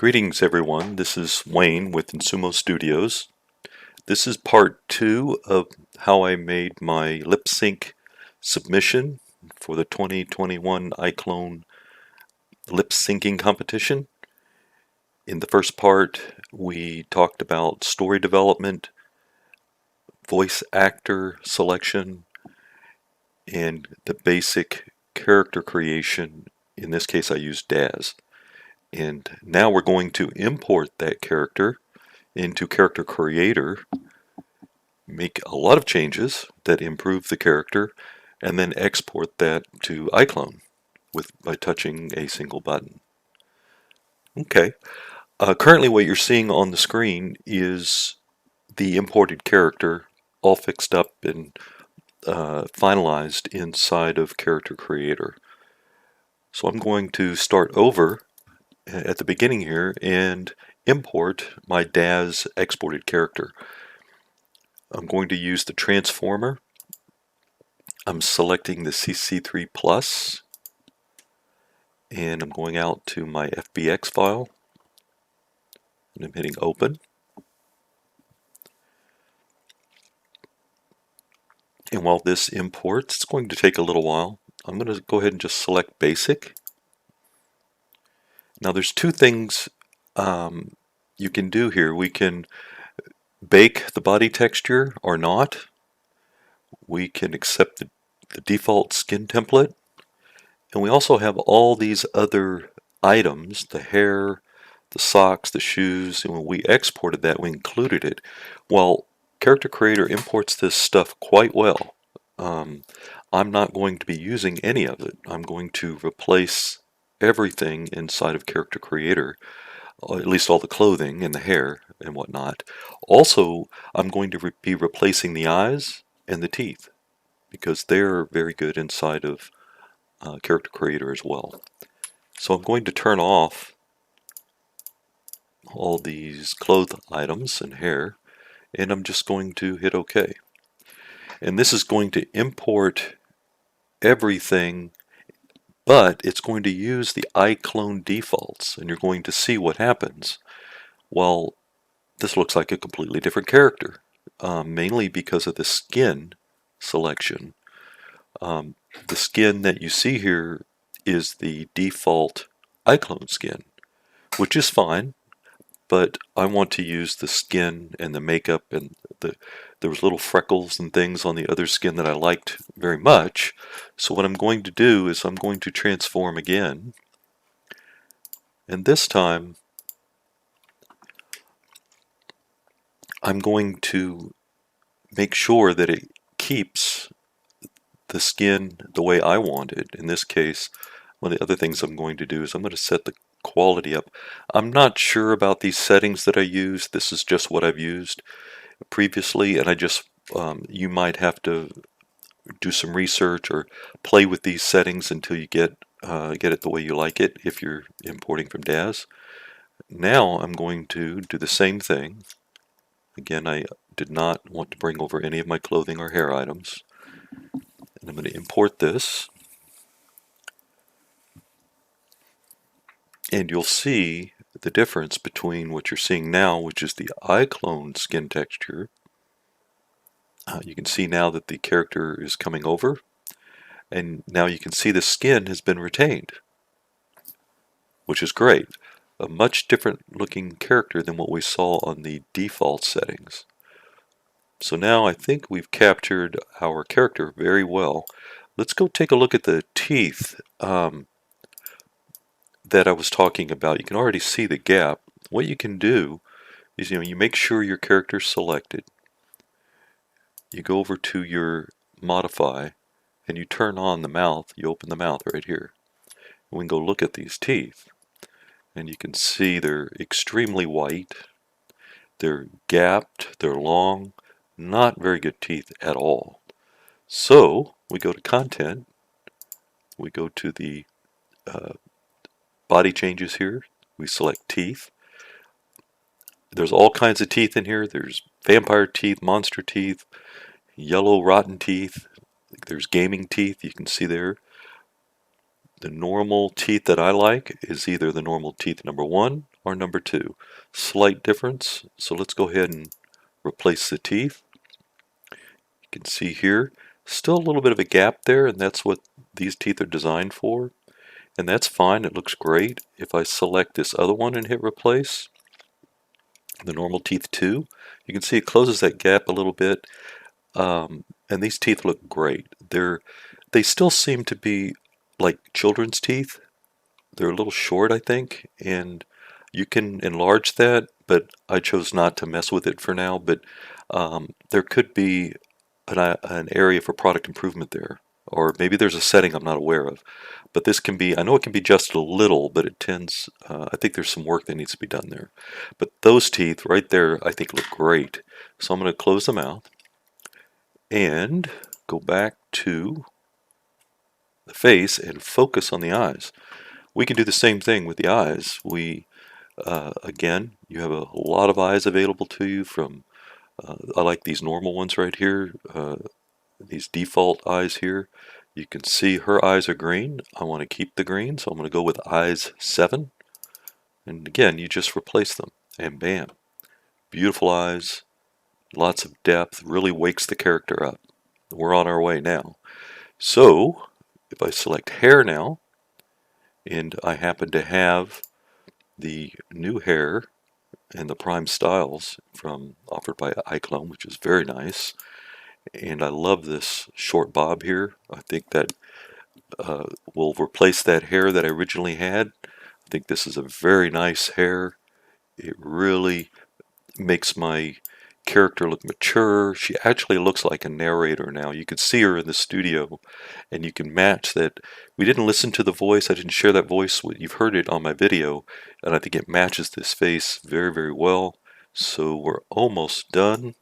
Greetings everyone, this is Wayne with Insumo Studios. This is part 2 of how I made my lip sync submission for the 2021 iClone lip syncing competition. In the first part we talked about story development, voice actor selection, and the basic character creation. In this case I used Daz. And now we're going to import that character into Character Creator, make a lot of changes that improve the character, and then export that to iClone by touching a single button. Okay, currently what you're seeing on the screen is the imported character all fixed up and finalized inside of Character Creator. So I'm going to start over at the beginning here and import my Daz exported character. I'm going to use the transformer. I'm selecting the CC3 Plus and I'm going out to my FBX file and I'm hitting open. And while this imports, it's going to take a little while. I'm going to go ahead and just select basic. Now there's two things you can do here. We can bake the body texture or not. We can accept the default skin template. And we also have all these other items, the hair, the socks, the shoes, and when we exported that, we included it. Well, Character Creator imports this stuff quite well. I'm not going to be using any of it. I'm going to replace everything inside of Character Creator, at least all the clothing and the hair and whatnot. Also, I'm going to be replacing the eyes and the teeth because they're very good inside of Character Creator as well. So I'm going to turn off all these cloth items and hair, and I'm just going to hit OK. And this is going to import everything, but it's going to use the iClone defaults, and you're going to see what happens. Well, this looks like a completely different character, mainly because of the skin selection. The skin that you see here is the default iClone skin, which is fine, but I want to use the skin and the makeup, and there was little freckles and things on the other skin that I liked very much. So what I'm going to do is I'm going to transform again, and this time I'm going to make sure that it keeps the skin the way I want it. In this case, one of the other things I'm going to do is I'm going to set the quality up. I'm not sure about these settings that I use. This is just what I've used previously, and I just you might have to do some research or play with these settings until you get it the way you like it if you're importing from Daz. Now I'm going to do the same thing. Again, I did not want to bring over any of my clothing or hair items. And I'm going to import this. And you'll see the difference between what you're seeing now, which is the iClone skin texture. You can see now that the character is coming over, and now you can see the skin has been retained, which is great. A much different looking character than what we saw on the default settings. So now I think we've captured our character very well. Let's go take a look at the teeth that I was talking about. You can already see the gap. What you can do is, you make sure your character is selected. You go over to your modify and you turn on the mouth. You open the mouth right here. And we can go look at these teeth. And you can see they're extremely white. They're gapped. They're long. Not very good teeth at all. So we go to content. We go to the body changes here. We select teeth. There's all kinds of teeth in here. There's vampire teeth, monster teeth, yellow rotten teeth. There's gaming teeth, you can see there. The normal teeth that I like is either the normal teeth number 1 our number 2. Slight difference, so let's go ahead and replace the teeth. You can see here, still a little bit of a gap there, and that's what these teeth are designed for. And that's fine, it looks great. If I select this other one and hit replace, the normal teeth 2, you can see it closes that gap a little bit. And these teeth look great. They still seem to be like children's teeth. They're a little short, I think, and you can enlarge that, but I chose not to mess with it for now. But there could be an area for product improvement there, or maybe there's a setting I'm not aware of. But this can be, I know it can be just a little, but it tends, I think there's some work that needs to be done there. But those teeth right there, I think look great. So I'm going to close them out and go back to the face and focus on the eyes. We can do the same thing with the eyes. Again, you have a lot of eyes available to you from, I like these normal ones right here, these default eyes here. You can see her eyes are green. I want to keep the green, so I'm going to go with eyes 7. And again, you just replace them, and bam. Beautiful eyes, lots of depth, really wakes the character up. We're on our way now. So, if I select hair now, and I happen to have the new hair and the prime styles from offered by iClone, which is very nice, and I love this short bob here. I think that will replace that hair that I originally had. I think this is a very nice hair. It really makes my character look mature. She actually looks like a narrator now. You can see her in the studio and you can match that. We didn't listen to the voice. I didn't share that voice. You've heard it on my video, and I think it matches this face very, very well. So we're almost done.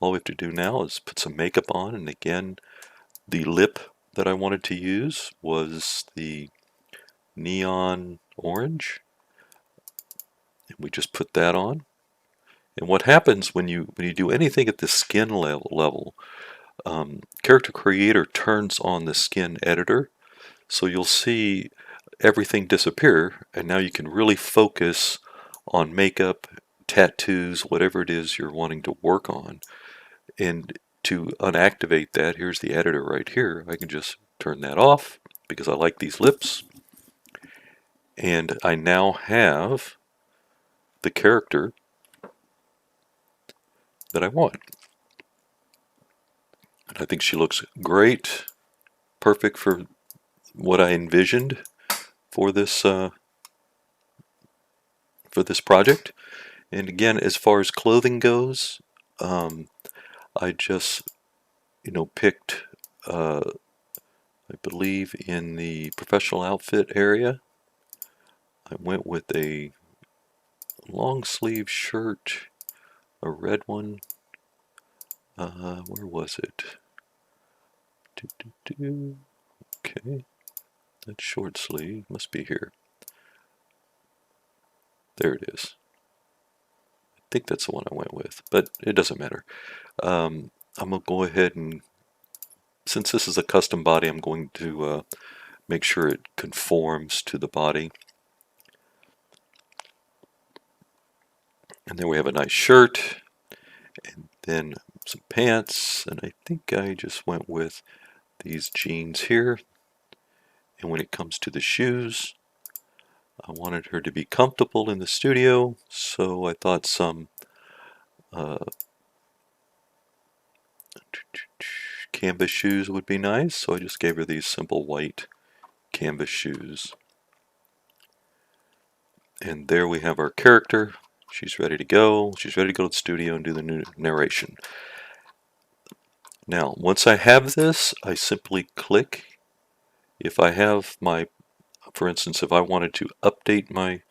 All we have to do now is put some makeup on, and again, the lip that I wanted to use was the neon orange, and we just put that on. And what happens when you do anything at the skin level, Character Creator turns on the skin editor, so you'll see everything disappear, and now you can really focus on makeup, tattoos, whatever it is you're wanting to work on. And to unactivate that, here's the editor right here. I can just turn that off because I like these lips. And I now have the character that I want. And I think she looks great, perfect for what I envisioned for this project. And again, as far as clothing goes, I just picked, I believe in the professional outfit area, I went with a long sleeve shirt, a red one. Where was it? Okay, that short sleeve must be here. There it is. I think that's the one I went with, but it doesn't matter. I'm going to go ahead and, since this is a custom body, I'm going to make sure it conforms to the body. And then we have a nice shirt, and then some pants, and I think I just went with these jeans here. And when it comes to the shoes, I wanted her to be comfortable in the studio, so I thought some canvas shoes would be nice, so I just gave her these simple white canvas shoes. And there we have our character. She's ready to go. She's ready to go to the studio and do the new narration. Now, once I have this, I simply click. If I have my, for instance, if I wanted to update my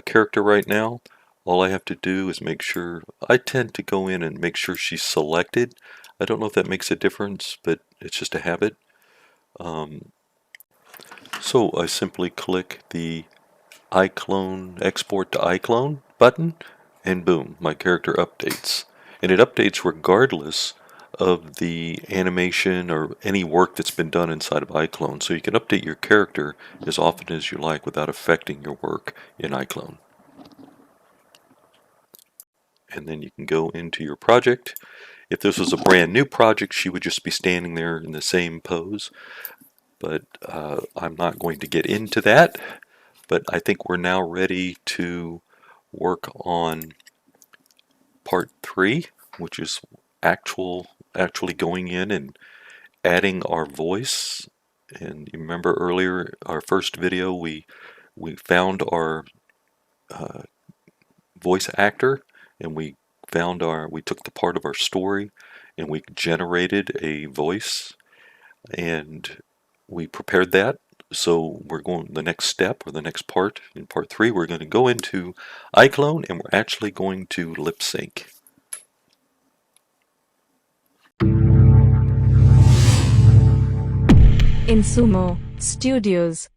character right now, all I have to do is make sure, I tend to go in and make sure she's selected. I don't know if that makes a difference, but it's just a habit. So I simply click the iClone, export to iClone button, and boom, my character updates. And it updates regardless of the animation or any work that's been done inside of iClone. So you can update your character as often as you like without affecting your work in iClone. and then you can go into your project. If this was a brand new project, she would just be standing there in the same pose, but I'm not going to get into that. But I think we're now ready to work on part 3, which is actually going in and adding our voice. And you remember earlier, our first video, we found our voice actor, and we took the part of our story and we generated a voice, and we prepared that. So we're going, the next step, or the next part, in part 3, we're going to go into iClone and we're actually going to lip sync. In Sumo Studios.